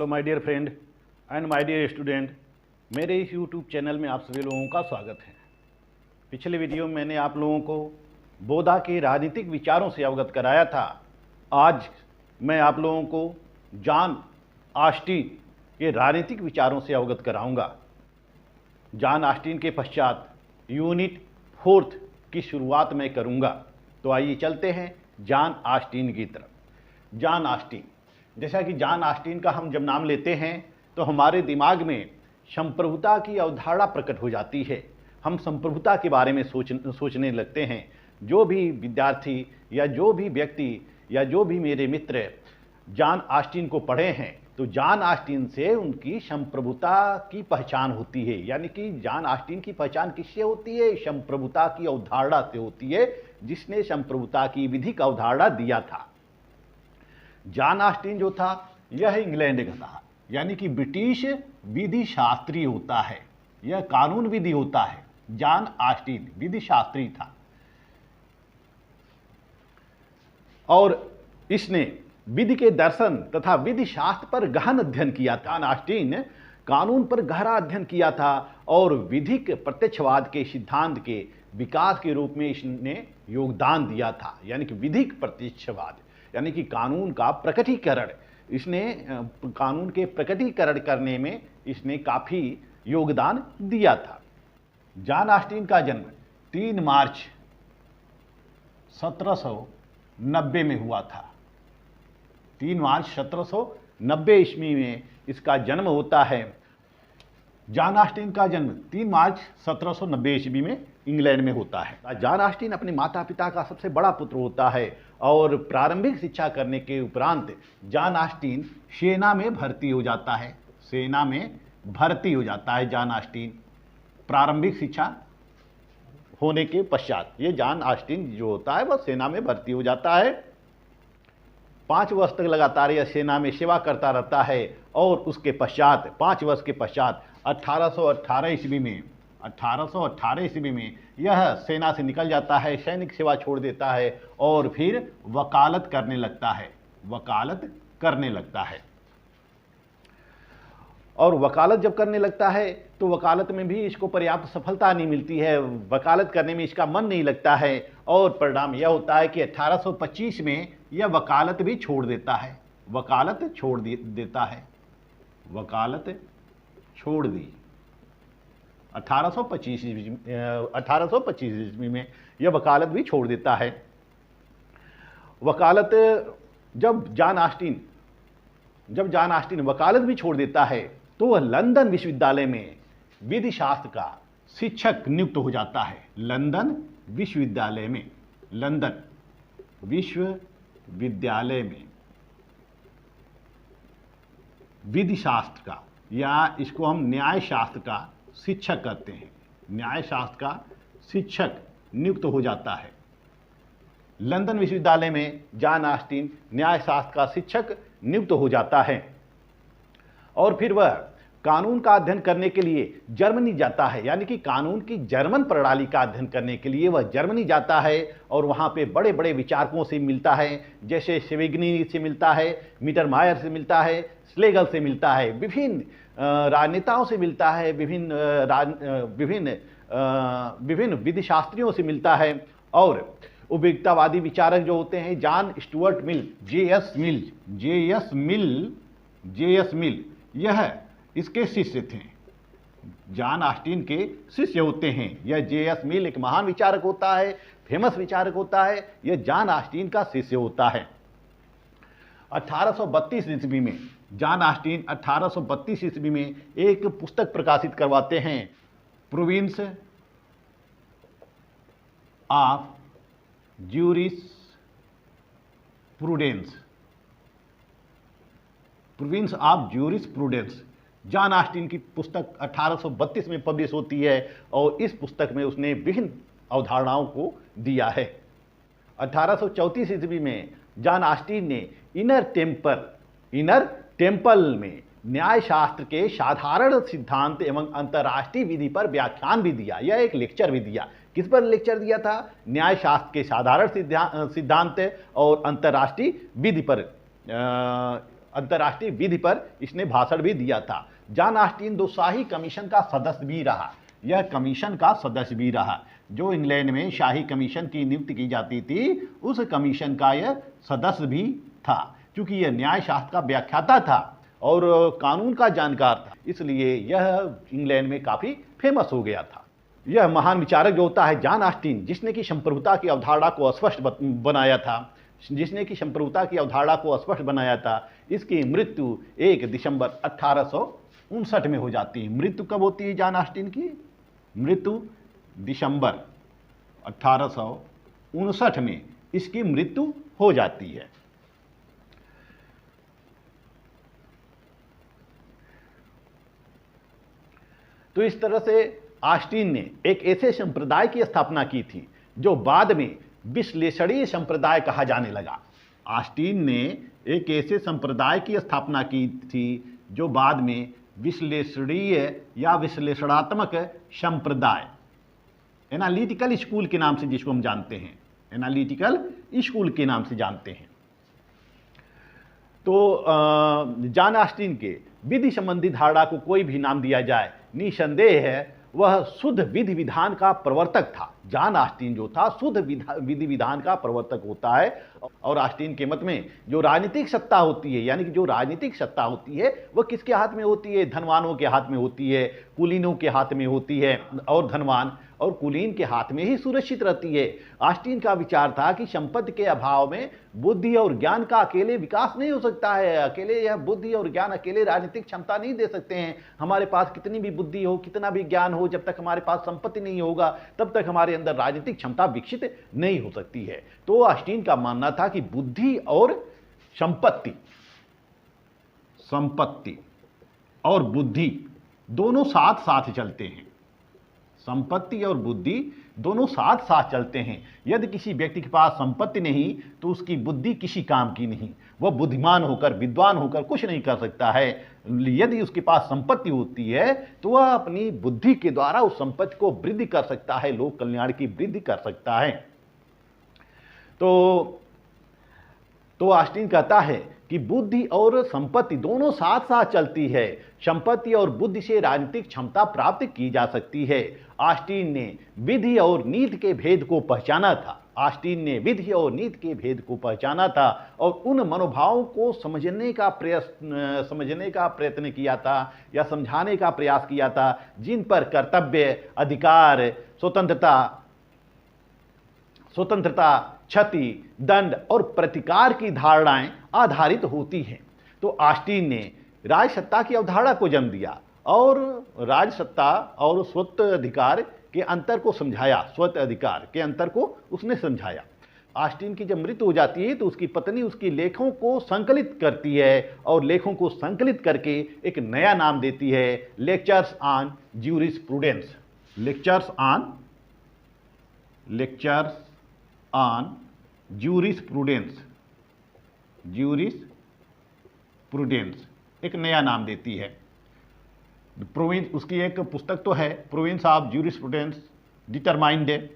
Hello my dear friend and my dear student, मेरे इस YouTube channel में आप सभी लोगों का स्वागत है। पिछले वीडियो में मैंने आप लोगों को बोधा के राजनीतिक विचारों से अवगत कराया था। आज मैं आप लोगों को जॉन ऑस्टिन के राजनीतिक विचारों से अवगत कराऊंगा। जॉन ऑस्टिन के पश्चात यूनिट 4 की शुरुआत मैं करूंगा। तो आइए चलते हैं जॉन ऑस्टिन की तरफ। जॉन ऑस्टिन, जैसा कि जॉन ऑस्टिन का हम जब नाम लेते हैं तो हमारे दिमाग में संप्रभुता की अवधारणा प्रकट हो जाती है। हम संप्रभुता के बारे में सोचने लगते हैं। जो भी विद्यार्थी या जो भी व्यक्ति या जो भी मेरे मित्र जॉन ऑस्टिन को पढ़े हैं तो जॉन ऑस्टिन से उनकी संप्रभुता की पहचान होती है। यानी कि जॉन ऑस्टिन की पहचान किससे होती है? संप्रभुता की अवधारणा से होती है, जिसने संप्रभुता की विधि का अवधारणा दिया था। जॉन ऑस्टिन जो था यह इंग्लैंड का था, यानी कि ब्रिटिश विधि शास्त्री होता है, यह कानून विधि होता है। जॉन ऑस्टिन विधि शास्त्री था और इसने विधि के दर्शन तथा विधि शास्त्र पर गहन अध्ययन किया था। जॉन ऑस्टिन कानून पर गहरा अध्ययन किया था और विधिक प्रत्यक्षवाद के सिद्धांत के विकास के रूप में इसने योगदान दिया था। यानी कि विधिक प्रत्यक्षवाद यानी कि कानून का प्रकटीकरण, इसने कानून के प्रकटीकरण करने में इसने काफ़ी योगदान दिया था। जॉन ऑस्टिन का जन्म 3 मार्च 1790 में हुआ था। 3 मार्च 1790 ईस्वी में इसका जन्म होता है। जॉन ऑस्टिन का जन्म 3 मार्च 1790 ईस्वी में इंग्लैंड में होता है। जॉन ऑस्टिन अपने माता पिता का सबसे बड़ा पुत्र होता है और प्रारंभिक शिक्षा करने के उपरांत जॉन ऑस्टिन सेना में भर्ती हो जाता है। सेना में भर्ती हो जाता है जॉन ऑस्टिन प्रारंभिक शिक्षा होने के पश्चात। ये जॉन ऑस्टिन जो होता है वह सेना में भर्ती हो जाता है। 5 वर्ष तक लगातार यह सेना में सेवा करता रहता है और उसके पश्चात 5 वर्ष के पश्चात 1818 ईस्वी में यह सेना से निकल जाता है, सैनिक सेवा छोड़ देता है और फिर वकालत करने लगता है। और वकालत जब करने लगता है तो वकालत में भी इसको पर्याप्त सफलता नहीं मिलती है। वकालत करने में इसका मन नहीं लगता है और परिणाम यह होता है कि 1825 में यह वकालत भी छोड़ देता है। वकालत छोड़ दी 1825 ईस्वी में यह वकालत भी छोड़ देता है। वकालत जब जॉन ऑस्टिन वकालत भी छोड़ देता है तो वह लंदन विश्वविद्यालय में विधि शास्त्र का शिक्षक नियुक्त हो जाता है। लंदन विश्वविद्यालय में विधि शास्त्र का, या इसको हम न्याय शास्त्र का शिक्षक कहते हैं। न्याय शास्त्र का शिक्षक नियुक्त हो जाता है। लंदन विश्वविद्यालय में जॉन ऑस्टिन न्याय शास्त्र का शिक्षक नियुक्त हो जाता है और फिर वह कानून का अध्ययन करने के लिए जर्मनी जाता है। यानी कि कानून की जर्मन प्रणाली का अध्ययन करने के लिए वह जर्मनी जाता है और वहाँ पे बड़े बड़े विचारकों से मिलता है, जैसे शेविग्नी से मिलता है, मीटरमायर से मिलता है, स्लेगल से मिलता है, विभिन्न राजनेताओं से मिलता है, विभिन्न विधि शास्त्रियों से मिलता है। और उपयोगितावादी विचारक जो होते हैं जॉन स्टुअर्ट मिल, जे.एस. मिल, यह इसके शिष्य थे। जॉन ऑस्टिन के शिष्य होते हैं। यह जे.एस. मिल एक महान विचारक होता है, फेमस विचारक होता है। यह जॉन ऑस्टिन का शिष्य होता है। 1832 ईस्वी में जॉन ऑस्टिन 1832 ईस्वी में एक पुस्तक प्रकाशित करवाते हैं, province of jurisprudence. John Austin की पुस्तक 1832 में पब्लिश होती है और इस पुस्तक में उसने विभिन्न अवधारणाओं को दिया है। 1834 ईस्वी में जॉन ऑस्टिन ने इनर टेम्पल में न्याय शास्त्र के साधारण सिद्धांत एवं अंतर्राष्ट्रीय विधि पर व्याख्यान भी दिया। यह एक लेक्चर भी दिया। किस पर लेक्चर दिया था? न्याय शास्त्र के साधारण सिद्धांत और अंतर्राष्ट्रीय विधि पर अंतर्राष्ट्रीय विधि पर इसने भाषण भी दिया था। जॉन ऑस्टिन दो शाही कमीशन का सदस्य भी रहा। यह कमीशन का सदस्य भी रहा। जो इंग्लैंड में शाही कमीशन की नियुक्ति की जाती थी, उस कमीशन का यह सदस्य भी था। क्योंकि यह न्यायशास्त्र का व्याख्याता था और कानून का जानकार था, इसलिए यह इंग्लैंड में काफ़ी फेमस हो गया था। यह महान विचारक जो होता है जॉन ऑस्टिन, जिसने कि संप्रभुता की अवधारणा को स्पष्ट बनाया था, इसकी मृत्यु 1 दिसंबर 1859 में हो जाती है। मृत्यु कब होती है जॉन ऑस्टिन की? मृत्यु दिसंबर 1859 में इसकी मृत्यु हो जाती है। तो इस तरह से ऑस्टिन ने एक ऐसे संप्रदाय की स्थापना की थी जो बाद में विश्लेषणीय संप्रदाय कहा जाने लगा। ऑस्टिन ने एक ऐसे संप्रदाय की स्थापना की थी जो बाद में विश्लेषणीय या विश्लेषणात्मक संप्रदाय, एनालिटिकल स्कूल के नाम से जिसको हम जानते हैं, एनालिटिकल स्कूल के नाम से जानते हैं। तो जॉन ऑस्टिन के विधि संबंधी धारणा को कोई भी नाम दिया जाए, निसंदेह है वह शुद्ध विधि विधान का प्रवर्तक था। जॉन ऑस्टिन जो था शुद्ध विधि विधान का प्रवर्तक होता है। और ऑस्टिन के मत में जो राजनीतिक सत्ता होती है, यानी कि जो राजनीतिक सत्ता होती है वह किसके हाथ में होती है? धनवानों के हाथ में होती है, कुलीनों के हाथ में होती है, और धनवान और कुलीन के हाथ में ही सुरक्षित रहती है। ऑस्टिन का विचार था कि संपत्ति के अभाव में बुद्धि और ज्ञान का अकेले विकास नहीं हो सकता है। अकेले यह बुद्धि और ज्ञान अकेले राजनीतिक क्षमता नहीं दे सकते हैं। हमारे पास कितनी भी बुद्धि हो, कितना भी ज्ञान हो, जब तक हमारे पास संपत्ति नहीं होगा तब तक हमारे अंदर राजनीतिक क्षमता विकसित नहीं हो सकती है। तो ऑस्टिन का मानना था कि बुद्धि और संपत्ति और बुद्धि दोनों साथ साथ चलते हैं। संपत्ति और बुद्धि दोनों साथ साथ चलते हैं। यदि किसी व्यक्ति के पास संपत्ति नहीं तो उसकी बुद्धि किसी काम की नहीं। वह बुद्धिमान होकर, विद्वान होकर कुछ नहीं कर सकता है। यदि उसके पास संपत्ति होती है तो वह अपनी बुद्धि के द्वारा उस संपत्ति को वृद्धि कर सकता है, लोक कल्याण की वृद्धि कर सकता है। तो ऑस्टिन कहता है कि बुद्धि और संपत्ति दोनों साथ साथ चलती है। संपत्ति और बुद्धि से राजनीतिक क्षमता प्राप्त की जा सकती है। ऑस्टिन ने विधि और नीति के भेद को पहचाना था। और उन मनोभावों को समझने का प्रयत्न किया था या समझाने का प्रयास किया था जिन पर कर्तव्य, अधिकार, स्वतंत्रता, क्षति, दंड और प्रतिकार की धारणाएं आधारित होती हैं। तो ऑस्टिन ने राजसत्ता की अवधारणा को जन्म दिया और राजसत्ता और स्वतः अधिकार के अंतर को उसने समझाया। ऑस्टिन की जब मृत्यु हो जाती है तो उसकी पत्नी उसकी लेखों को संकलित करती है और लेखों को संकलित करके एक नया नाम देती है, लेक्चर्स ऑन ज्यूरिस्प्रूडेंस। ज्यूरिस्प्रूडेंस एक नया नाम देती है। उसकी एक पुस्तक तो है प्रोविंस ऑफ ज्यूरिस्प्रूडेंस डिटरमाइंड,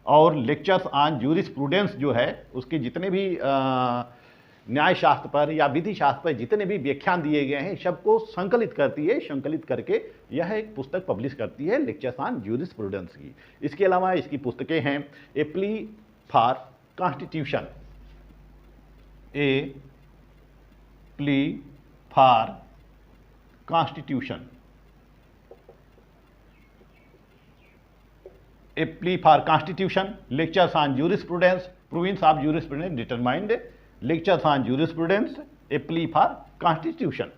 और लेक्चर्स ऑन ज्यूरिस्प्रूडेंस जो है उसके जितने भी न्याय शास्त्र पर या विधि शास्त्र पर जितने भी व्याख्यान दिए गए हैं सबको संकलित करती है। संकलित करके यह एक पुस्तक पब्लिश करती है, लेक्चर्स ऑन ज्यूरिस्प्रूडेंस की। इसके अलावा इसकी पुस्तकें हैं a plea for constitution, a plea for constitution, a plea for constitution, lectures on jurisprudence, province of jurisprudence determined, lectures on jurisprudence, a plea for constitution.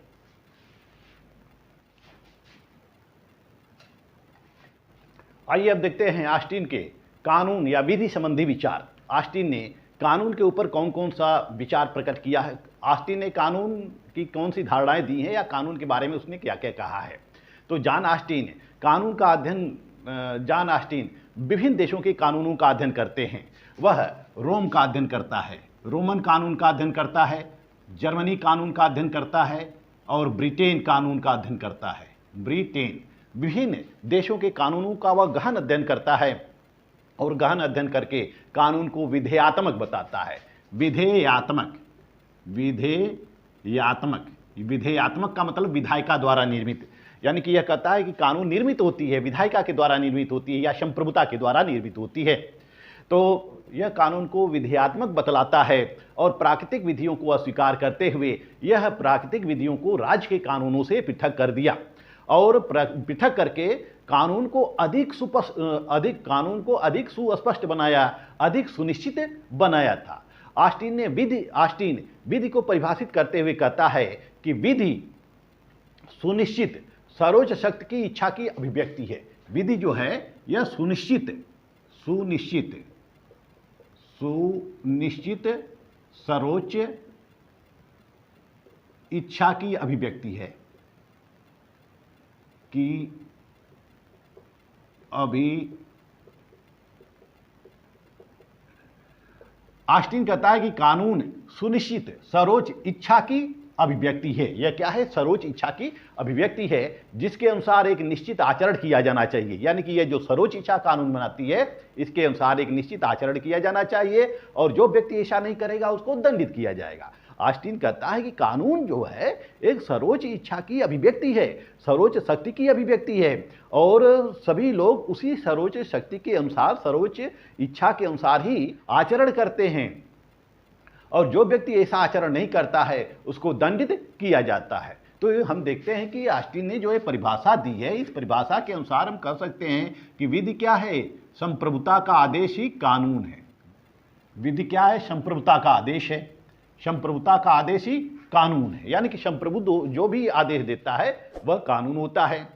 आइए अब देखते हैं ऑस्टिन के कानून या विधि संबंधी विचार। ऑस्टिन ने कानून के ऊपर कौन कौन सा विचार प्रकट किया है, ऑस्टिन ने कानून की कौन सी धारणाएं दी हैं या कानून के बारे में उसने क्या क्या कहा है। तो जॉन ऑस्टिन विभिन्न देशों के कानूनों का अध्ययन करते हैं। वह रोम का अध्ययन करता है, रोमन कानून का अध्ययन करता है, जर्मनी कानून का अध्ययन करता है और ब्रिटेन कानून का अध्ययन करता है। ब्रिटेन विभिन्न देशों के कानूनों का वह गहन अध्ययन करता है और गहन अध्ययन करके कानून को विधेयात्मक बताता है। विधेयात्मक विधेयात्मक, विधेयात्मक का मतलब विधायिका द्वारा निर्मित, यानी कि यह कहता है कि कानून निर्मित होती है, विधायिका के द्वारा निर्मित होती है या संप्रभुता के द्वारा निर्मित होती है। तो यह कानून को विधेयात्मक बतलाता है और प्राकृतिक विधियों को अस्वीकार करते हुए यह प्राकृतिक विधियों को राज्य के कानूनों से पृथक कर दिया और पृथक करके कानून को अधिक सुस्पष्ट बनाया, अधिक सुनिश्चित बनाया था। ऑस्टिन विधि को परिभाषित करते हुए कहता है कि विधि सुनिश्चित सर्वोच्च शक्ति की इच्छा की अभिव्यक्ति है। विधि जो है यह सुनिश्चित सर्वोच्च इच्छा की अभिव्यक्ति है ऑस्टिन कहता है कि कानून सुनिश्चित सर्वोच्च इच्छा की अभिव्यक्ति है। यह क्या है? सर्वोच्च इच्छा की अभिव्यक्ति है जिसके अनुसार एक निश्चित आचरण किया जाना चाहिए, यानी कि यह जो सर्वोच्च इच्छा कानून बनाती है इसके अनुसार एक निश्चित आचरण किया जाना चाहिए और जो व्यक्ति ऐसा नहीं करेगा उसको दंडित किया जाएगा। ऑस्टिन कहता है कि कानून जो है एक सर्वोच्च इच्छा की अभिव्यक्ति है, सर्वोच्च शक्ति की अभिव्यक्ति है और सभी लोग उसी सर्वोच्च शक्ति के अनुसार, सर्वोच्च इच्छा के अनुसार ही आचरण करते हैं और जो व्यक्ति ऐसा आचरण नहीं करता है उसको दंडित किया जाता है। तो हम देखते हैं कि ऑस्टिन ने जो है परिभाषा दी है, इस परिभाषा के अनुसार हम कह सकते हैं कि विधि क्या है? संप्रभुता का आदेश ही कानून है। विधि क्या है? संप्रभुता का आदेश है। संप्रभुता का आदेश ही कानून है, यानी कि संप्रभु जो भी आदेश देता है वह कानून होता है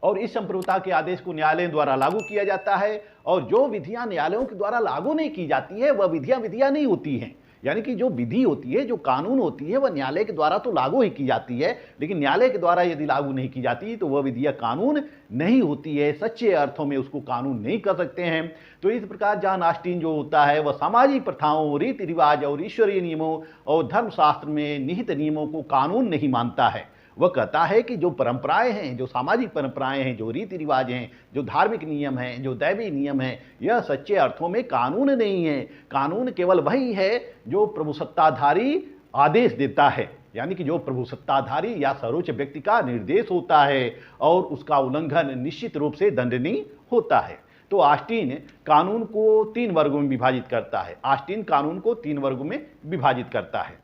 और इस संप्रभुता के आदेश को न्यायालयों द्वारा लागू किया जाता है और जो विधियां न्यायालयों के द्वारा लागू नहीं की जाती है वह विधियां नहीं होती हैं। यानी कि जो विधि होती है, जो कानून होती है, वह न्यायालय के द्वारा तो लागू ही की जाती है, लेकिन न्यायालय के द्वारा यदि लागू नहीं की जाती तो वह विधियां कानून नहीं होती है, सच्चे अर्थों में उसको कानून नहीं कर सकते हैं। तो इस प्रकार जॉन ऑस्टिन जो होता है वह सामाजिक प्रथाओं, रीति रिवाज और ईश्वरीय नियमों और धर्मशास्त्र में निहित नियमों को कानून नहीं मानता है। वह कहता है कि जो परंपराएं हैं, जो सामाजिक परंपराएं हैं, जो रीति रिवाज हैं, जो धार्मिक नियम हैं, जो दैवी नियम हैं, यह सच्चे अर्थों में कानून नहीं है। कानून केवल वही है जो प्रभुसत्ताधारी आदेश देता है, यानी कि जो प्रभुसत्ताधारी या सर्वोच्च व्यक्ति का निर्देश होता है और उसका उल्लंघन निश्चित रूप से दंडनीय होता है। तो ऑस्टिन कानून को 3 वर्गों में विभाजित करता है। ऑस्टिन कानून को 3 वर्गों में विभाजित करता है।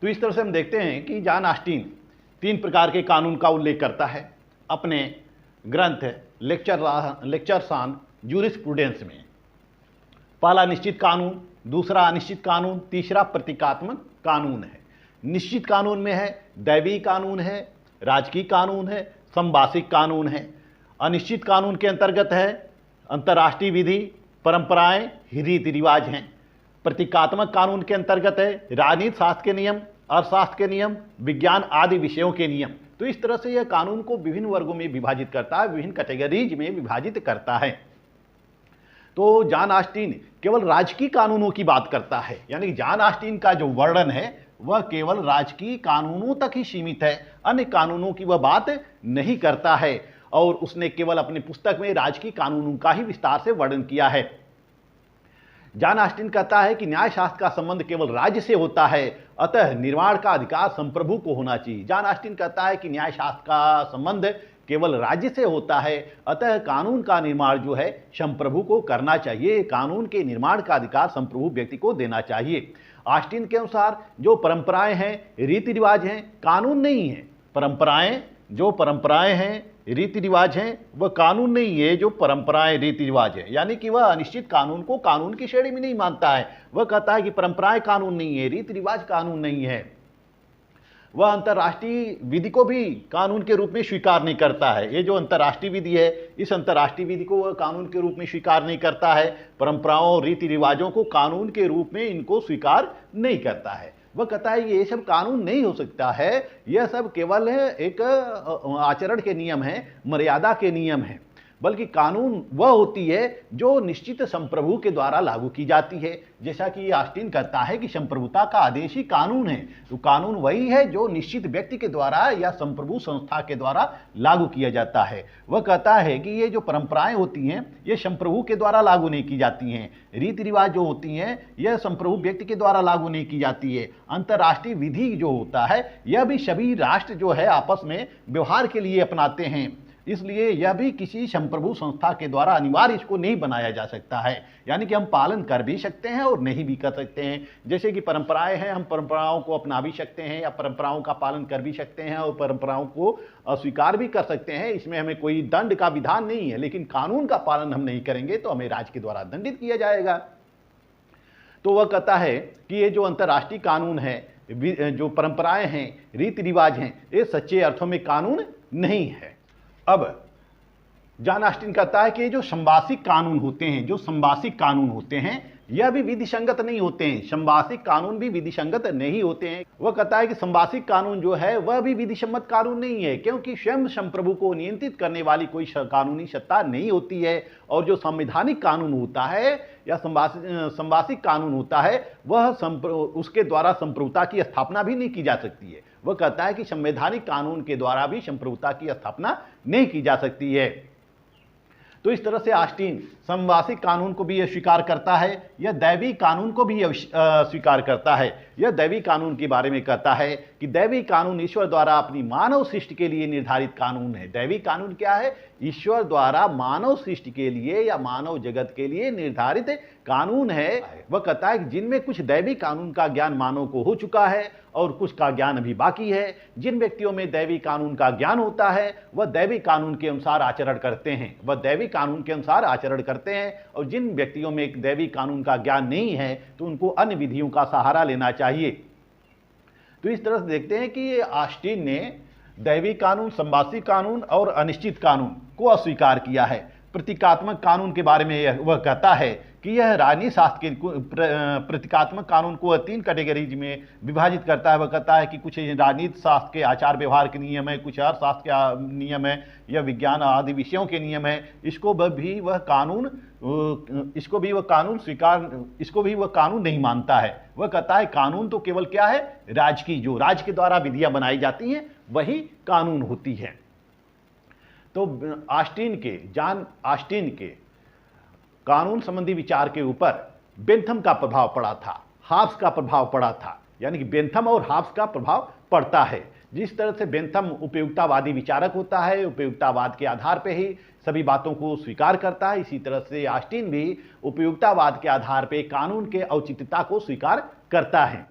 तो इस तरह से हम देखते हैं कि जॉन ऑस्टिन 3 प्रकार के कानून का उल्लेख करता है अपने ग्रंथ लेक्चर्स ऑन जूरिस्प्रूडेंस में। पहला निश्चित कानून, दूसरा अनिश्चित कानून, तीसरा प्रतीकात्मक कानून है। निश्चित कानून में है दैवीय कानून है, राजकीय कानून है, संभाषिक कानून है। अनिश्चित कानून के अंतर्गत है अंतर्राष्ट्रीय विधि, परंपराएं, रीति रिवाज हैं। प्रतीकात्मक कानून के अंतर्गत है राजनीति शास्त्र के नियम, अर्थशास्त्र के नियम, विज्ञान आदि विषयों के नियम। तो इस तरह से यह कानून को विभिन्न वर्गों में विभाजित करता है, विभिन्न कैटेगरीज में विभाजित करता है। तो जॉन ऑस्टिन केवल राजकीय कानूनों की बात करता है, यानी कि जॉन ऑस्टिन का जो वर्णन है वह केवल राजकीय कानूनों तक ही सीमित है, अन्य कानूनों की वह बात नहीं करता है और उसने केवल अपनी पुस्तक में राजकीय कानूनों का ही विस्तार से वर्णन किया है। जॉन ऑस्टिन कहता है कि न्यायशास्त्र का संबंध केवल राज्य से होता है, अतः निर्माण का अधिकार संप्रभु को होना चाहिए। जॉन ऑस्टिन कहता है कि न्यायशास्त्र का संबंध केवल राज्य से होता है, अतः कानून का निर्माण जो है संप्रभु को करना चाहिए। कानून के निर्माण का अधिकार संप्रभु व्यक्ति को देना चाहिए। ऑस्टिन के अनुसार जो परंपराएं हैं, रीति रिवाज हैं, कानून नहीं है। परंपराएं हैं, रीति रिवाज हैं, वह कानून नहीं है। जो परंपराएं, रीति रिवाज है, यानी कि वह अनिश्चित कानून को कानून की श्रेणी में नहीं मानता है। वह कहता है कि परंपराएं कानून नहीं है, रीति रिवाज कानून नहीं है। वह अंतर्राष्ट्रीय विधि को भी कानून के रूप में स्वीकार नहीं करता है। ये जो अंतर्राष्ट्रीय विधि है, इस अंतर्राष्ट्रीय विधि को वह कानून के रूप में स्वीकार नहीं करता है। परंपराओं, रीति रिवाजों को कानून के रूप में इनको स्वीकार नहीं करता है। वह कहता है ये सब कानून नहीं हो सकता है, यह सब केवल एक आचरण के नियम हैं, मर्यादा के नियम हैं। बल्कि कानून वह होती है जो निश्चित संप्रभु के द्वारा लागू की जाती है। जैसा कि ऑस्टिन कहता है कि संप्रभुता का आदेश ही कानून है, तो कानून वही है जो निश्चित व्यक्ति के द्वारा या संप्रभु संस्था के द्वारा लागू किया जाता है। वह कहता है कि ये जो परंपराएं होती हैं ये संप्रभु के द्वारा लागू नहीं की जाती हैं, रीति रिवाज जो होती हैं यह संप्रभु व्यक्ति के द्वारा लागू नहीं की जाती है। अंतर्राष्ट्रीय विधि जो होता है यह भी सभी राष्ट्र जो है आपस में व्यवहार के लिए अपनाते हैं, इसलिए यह भी किसी संप्रभु संस्था के द्वारा अनिवार्य इसको नहीं बनाया जा सकता है। यानी कि हम पालन कर भी सकते हैं और नहीं भी कर सकते हैं। जैसे कि परंपराएं हैं, हम परंपराओं को अपना भी सकते हैं या परंपराओं का पालन कर भी सकते हैं और परंपराओं को अस्वीकार भी कर सकते हैं। इसमें हमें कोई दंड का विधान नहीं है, लेकिन कानून का पालन हम नहीं करेंगे तो हमें राज्य के द्वारा दंडित किया जाएगा। तो वह कहता है कि ये जो अंतर्राष्ट्रीय कानून है, जो परंपराएं हैं, रीति रिवाज हैं, ये सच्चे अर्थों में कानून नहीं है। अब जॉन ऑस्टिन कहता है कि जो संवासिक कानून होते हैं, जो संवासिक कानून होते हैं यह भी विधिसंगत नहीं होते हैं। संवासिक कानून भी विधिसंगत नहीं होते हैं। वह कहता है कि संवासिक कानून जो है वह भी विधिसम्मत कानून नहीं है, क्योंकि स्वयं संप्रभु को नियंत्रित करने वाली कोई कानूनी सत्ता नहीं होती है। और जो संवैधानिक कानून होता है या संवासिक कानून होता है वह उसके द्वारा संप्रभुता की स्थापना भी नहीं की जा सकती है। वह कहता है कि संवैधानिक कानून के द्वारा भी संप्रभुता की स्थापना नहीं की जा सकती है। तो इस तरह से ऑस्टिन संवासिक कानून को भी यह स्वीकार करता है, यह दैवी कानून को भी स्वीकार करता है। यह दैवी कानून के बारे में कहता है कि दैवी कानून ईश्वर द्वारा अपनी मानव सृष्टि के लिए निर्धारित कानून है। दैवी कानून क्या है? ईश्वर द्वारा मानव सृष्टि के लिए या मानव जगत के लिए निर्धारित कानून है। वह कहता है कि जिनमें कुछ दैवी कानून का ज्ञान मानव को हो चुका है और कुछ का ज्ञान अभी बाकी है। जिन व्यक्तियों में दैवी कानून का ज्ञान होता है वह दैवी कानून के अनुसार आचरण करते हैं, वह दैवी कानून के अनुसार आचरण करते हैं। और जिन व्यक्तियों में एक दैवी कानून का ज्ञान नहीं है तो उनको अन्य विधियों का सहारा लेना चाहिए। तो इस तरह से देखते हैं कि ऑस्टिन ने दैवी कानून, संवासिक कानून और अनिश्चित कानून को अस्वीकार किया है। प्रतीकात्मक कानून के बारे में वह कहता है कि यह राजनीति शास्त्र के प्रतीकात्मक कानून को 3 कैटेगरीज में विभाजित करता है। वह कहता है कि कुछ राजनीति शास्त्र के आचार व्यवहार के नियम है, कुछ अर्थशास्त्र के नियम है या विज्ञान आदि विषयों के नियम है। इसको भी वह कानून नहीं मानता है। वह कहता है कानून तो केवल क्या है? राज्य की, जो राज्य के द्वारा विधियां बनाई जाती हैं वही कानून होती है। तो जॉन ऑस्टिन के कानून संबंधी विचार के ऊपर बेंथम का प्रभाव पड़ा था, हॉब्स का प्रभाव पड़ा था। यानी कि बेंथम और हॉब्स का प्रभाव पड़ता है। जिस तरह से बेंथम उपयुक्तावादी विचारक होता है, उपयुक्तावाद के आधार पर ही सभी बातों को स्वीकार करता है, इसी तरह से ऑस्टिन भी उपयुक्तावाद के आधार पर कानून के औचित्यता को स्वीकार करता है।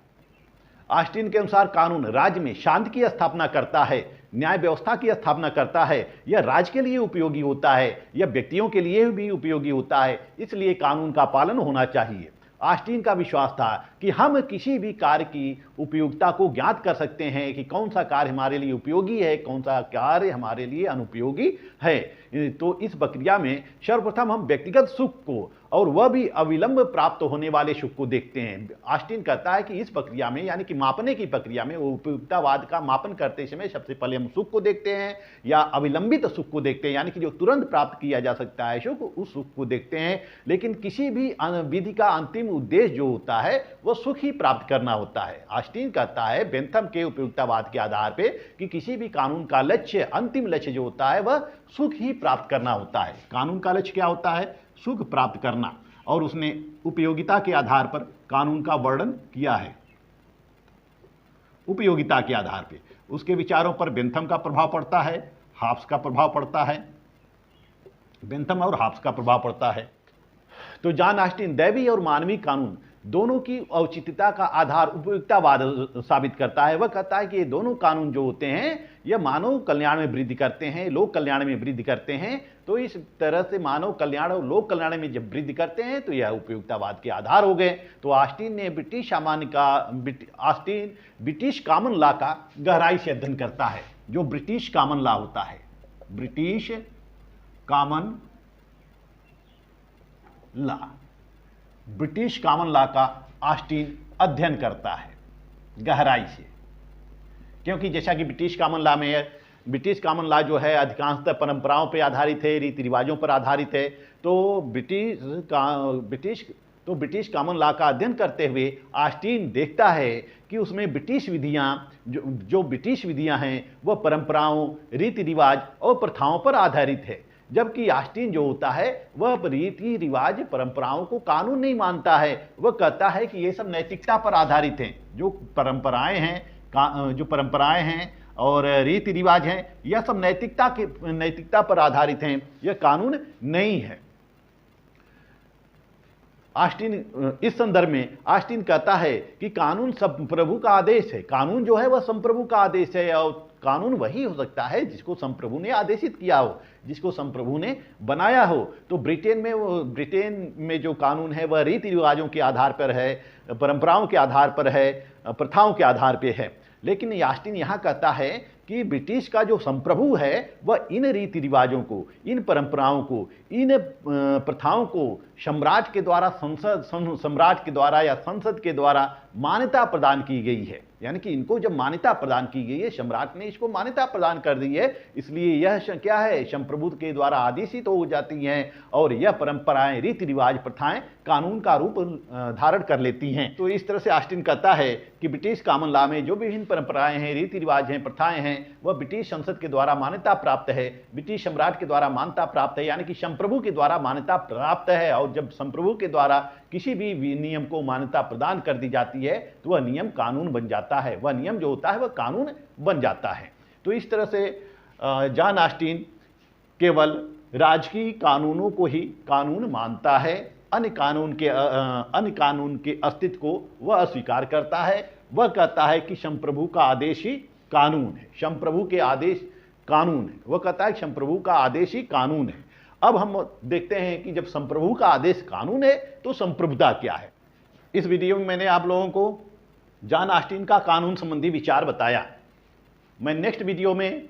ऑस्टिन के अनुसार कानून राज्य में शांति की स्थापना करता है, न्याय व्यवस्था की स्थापना करता है। यह राज्य के लिए उपयोगी होता है, यह व्यक्तियों के लिए भी उपयोगी होता है, इसलिए कानून का पालन होना चाहिए। ऑस्टिन का विश्वास था कि हम किसी भी कार्य की उपयोगिता को ज्ञात कर सकते हैं कि कौन सा कार्य हमारे लिए उपयोगी है, कौन सा कार्य हमारे लिए अनुपयोगी है। तो इस प्रक्रिया में सर्वप्रथम हम व्यक्तिगत सुख को और वह भी अविलंब प्राप्त होने वाले सुख को देखते हैं। ऑस्टिन कहता है कि इस प्रक्रिया में, यानी कि मापने की प्रक्रिया में, उपयुक्तावाद का मापन करते समय सबसे पहले हम सुख को देखते हैं या अविलंबित सुख को देखते हैं, यानी कि जो तुरंत प्राप्त किया जा सकता है सुख, उस सुख को देखते हैं। लेकिन किसी भी विधि का अंतिम उद्देश्य जो होता है वह सुख ही प्राप्त करना होता है। ऑस्टिन कहता है बेंथम के उपयुक्तावाद के आधार पर कि किसी भी कानून का लक्ष्य, अंतिम लक्ष्य जो होता है वह सुख ही प्राप्त करना होता है। कानून का लक्ष्य क्या होता है? सुख प्राप्त करना। और उसने उपयोगिता के आधार पर कानून का वर्णन किया है। उपयोगिता के आधार पर उसके विचारों पर बेंथम का प्रभाव पड़ता है, हॉब्स का प्रभाव पड़ता है, बेंथम और हॉब्स का प्रभाव पड़ता है। तो जॉन ऑस्टिन दैवी और मानवीय कानून दोनों की औचित्यता का आधार उपयुक्तावाद साबित करता है। वह कहता है कि ये दोनों कानून जो होते हैं यह मानव कल्याण में वृद्धि करते हैं, लोक कल्याण में वृद्धि करते हैं। तो इस तरह से मानव कल्याण और लोक कल्याण में जब वृद्धि करते हैं तो यह उपयुक्तावाद के आधार हो गए। तो ऑस्टिन ने ब्रिटिश कॉमन लॉ का गहराई से अध्ययन करता है। जो ब्रिटिश कॉमन लॉ होता है, British common law, British common law का ऑस्टिन अध्ययन करता है गहराई से। क्योंकि जैसा कि ब्रिटिश कॉमन लॉ में ब्रिटिश कॉमन लॉ जो है अधिकांशतः परंपराओं पर आधारित है, रीति रिवाजों पर आधारित है। तो ब्रिटिश कॉमन लॉ का अध्ययन करते हुए ऑस्टिन देखता है कि उसमें ब्रिटिश विधियाँ जो ब्रिटिश विधियाँ हैं वह परंपराओं, रीति रिवाज और प्रथाओं पर आधारित है, जबकि ऑस्टिन जो होता है वह रीति रिवाज, परंपराओं को कानून नहीं मानता है। वह कहता है कि ये सब नैतिकता पर आधारित हैं। जो परंपराएं हैं और रीति रिवाज हैं, यह सब नैतिकता पर आधारित हैं, यह कानून नहीं है। ऑस्टिन इस संदर्भ में ऑस्टिन कहता है कि कानून संप्रभु का आदेश है। कानून जो है वह संप्रभु का आदेश है, और कानून वही हो सकता है जिसको संप्रभु ने आदेशित किया हो, जिसको संप्रभु ने बनाया हो। तो ब्रिटेन में जो कानून है वह रीति रिवाजों के आधार पर है, परंपराओं के आधार पर है, प्रथाओं के आधार पर है। लेकिन ऑस्टिन यहाँ कहता है कि ब्रिटिश का जो संप्रभु है वह इन रीति रिवाजों को, इन परंपराओं को, इन प्रथाओं को सम्राट के द्वारा या संसद के द्वारा मान्यता प्रदान की गई है। यानी कि इनको जब मान्यता प्रदान की गई है, सम्राट ने इसको मान्यता प्रदान कर दी है, इसलिए यह क्या है, संप्रभु के द्वारा आदेशित हो जाती हैं, और यह परंपराएं, रीति रिवाज, प्रथाएं कानून का रूप धारण कर लेती हैं। तो इस तरह से ऑस्टिन कहता है कि ब्रिटिश कॉमन लॉ में जो विभिन्न परंपराएं हैं, रीति रिवाज हैं, प्रथाएं हैं, वह ब्रिटिश संसद के द्वारा मान्यता प्राप्त है, ब्रिटिश सम्राट के द्वारा मान्यता प्राप्त है, यानी कि संप्रभु के द्वारा मान्यता प्राप्त है। और जब संप्रभु के द्वारा किसी भी नियम को मान्यता प्रदान कर दी जाती है तो वह नियम कानून बन जाता है, वह नियम जो होता है वह कानून बन जाता है। तो इस तरह से जॉन ऑस्टिन केवल राजकीय कानूनों को ही कानून मानता है, अन्य कानून के अस्तित्व को वह अस्वीकार करता है। वह कहता है कि संप्रभु का आदेश ही कानून है, संप्रभु के आदेश कानून है। वह कहता है कि संप्रभु का आदेश ही कानून है। अब हम देखते हैं कि जब संप्रभु का आदेश कानून है तो संप्रभुता क्या है। इस वीडियो में मैंने आप लोगों को जॉन ऑस्टिन का कानून संबंधी विचार बताया। मैं नेक्स्ट वीडियो में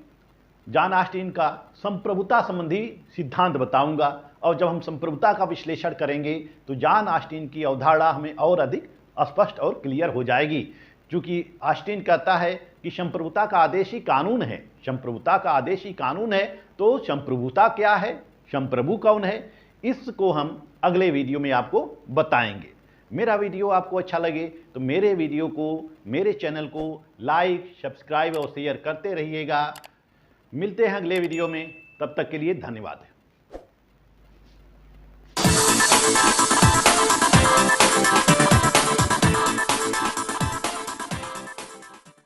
जॉन ऑस्टिन का संप्रभुता संबंधी सिद्धांत बताऊंगा, और जब हम संप्रभुता का विश्लेषण करेंगे तो जॉन ऑस्टिन की अवधारणा हमें और अधिक स्पष्ट और क्लियर हो जाएगी। क्योंकि ऑस्टिन कहता है कि संप्रभुता का आदेश ही कानून है, संप्रभुता का आदेश ही कानून है, तो संप्रभुता क्या है, संप्रभु कौन है, इसको हम अगले वीडियो में आपको बताएंगे। मेरा वीडियो आपको अच्छा लगे तो मेरे वीडियो को, मेरे चैनल को लाइक, सब्सक्राइब और शेयर करते रहिएगा। मिलते हैं अगले वीडियो में, तब तक के लिए धन्यवाद।